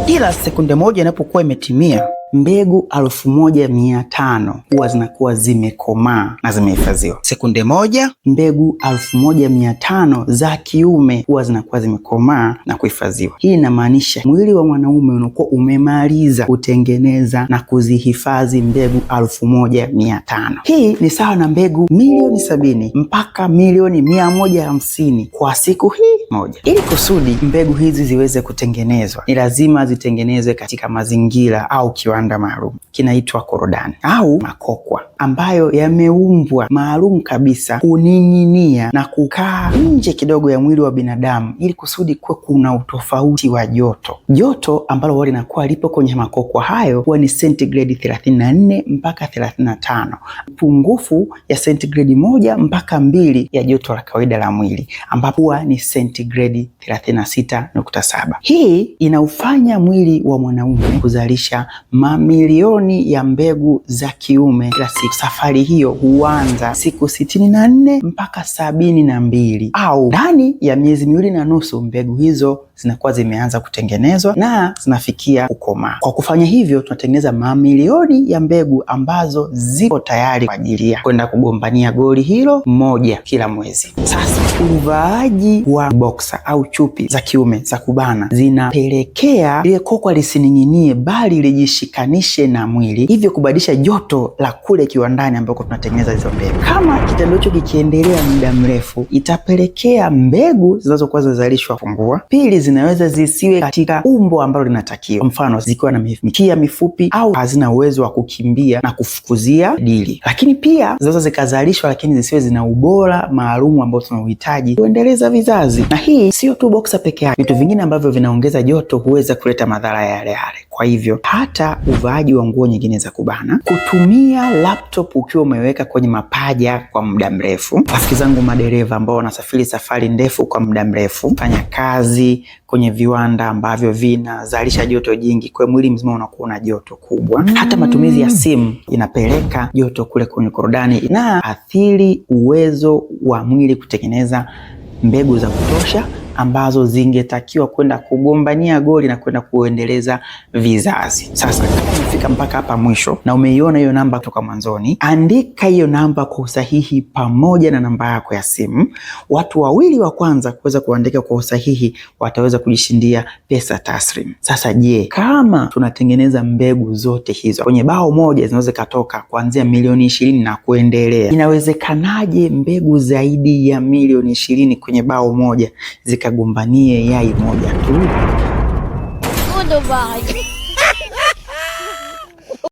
Kila sekunde moja inapokuwa imetimia, mbegu 1500 huwa zinakuwa zimekomaa na zimehifadhiwa. Sekunde moja, mbegu 1500 za kiume huwa zinakuwa zimekomaa na kuhifadhiwa. Hii inamaanisha mwili wa mwanaume unakuwa umemaliza kutengeneza na kuzihifadhi mbegu 1500. Hii ni sawa na mbegu milioni 70 mpaka milioni 150 kwa siku hii moja. Ili kusudi mbegu hizi ziweze kutengenezwa, ni lazima zitengenezwe katika mazingira au kiwanda maalum kinaitwa korodani au makokwa, ambayo yameumbwa maalum kabisa kuning'inia na kukaa nje kidogo ya mwili wa binadamu, ili kusudi kuwe kuna utofauti wa joto. Joto ambalo huwa linakuwa lipo kwenye makokwa hayo huwa ni sentigredi 34 mpaka 35, pungufu ya sentigredi 1 mpaka 2 ya joto la kawaida la mwili, ambapo huwa ni sentigredi 36.7. Hii inaufanya mwili wa mwanaume kuzalisha mamilioni ya mbegu za kiume kila siku. Safari hiyo huanza siku 64 mpaka 72, au ndani ya miezi 2.5 mbegu hizo zinakuwa zimeanza kutengenezwa na zinafikia kukomaa. Kwa kufanya hivyo, tunatengeneza mamilioni ya mbegu ambazo zipo tayari kwa ajili ya kwenda kugombania goli hilo moja kila mwezi. Sasa uvaaji wa boxer au chupi za kiume za kubana zinapelekea ile kokwa lisining'inie, bali lijishikanishe na mwili, hivyo kubadilisha joto la kule kiwandani ambako tunatengeneza hizo mbegu. Kama kitendo hicho kikiendelea muda mrefu, itapelekea mbegu zinazokuwa zinazalishwa kupungua. Pili, zinaweza zisiwe katika umbo ambalo linatakiwa, mfano zikiwa na mikia mifupi au hazina uwezo wa kukimbia na kufukuzia dili. Lakini pia zinaweza zikazalishwa lakini zisiwe zina ubora maalumu ambao tunauhitaji kuendeleza vizazi. Na hii sio tu boxer peke yake, vitu vingine ambavyo vinaongeza joto huweza kuleta madhara yale yale. Kwa hivyo hata uvaaji wa nguo nyingine za kubana, kutumia laptop ukiwa umeweka kwenye mapaja kwa muda mrefu. Rafiki zangu madereva ambao wanasafiri safari ndefu kwa muda mrefu, fanya kazi kwenye viwanda ambavyo vinazalisha joto jingi, kwa mwili mzima unakuwa na joto kubwa. Hata matumizi ya simu inapeleka joto kule kwenye korodani, na athiri uwezo wa mwili kutengeneza mbegu za kutosha ambazo zingetakiwa kwenda kugombania goli na kwenda kuendeleza vizazi. Sasa kama umefika mpaka hapa mwisho na umeiona hiyo namba kutoka mwanzoni, andika hiyo namba kwa usahihi pamoja na namba yako ya simu. Watu wawili wa kwanza kuweza kuandika kwa usahihi wataweza kujishindia pesa taslim. Sasa je, kama tunatengeneza mbegu zote hizo kwenye bao moja zinaweza katoka kuanzia milioni 20 na kuendelea, inawezekanaje mbegu zaidi ya milioni 20 kwenye bao moja zikagombanie yai moja tu?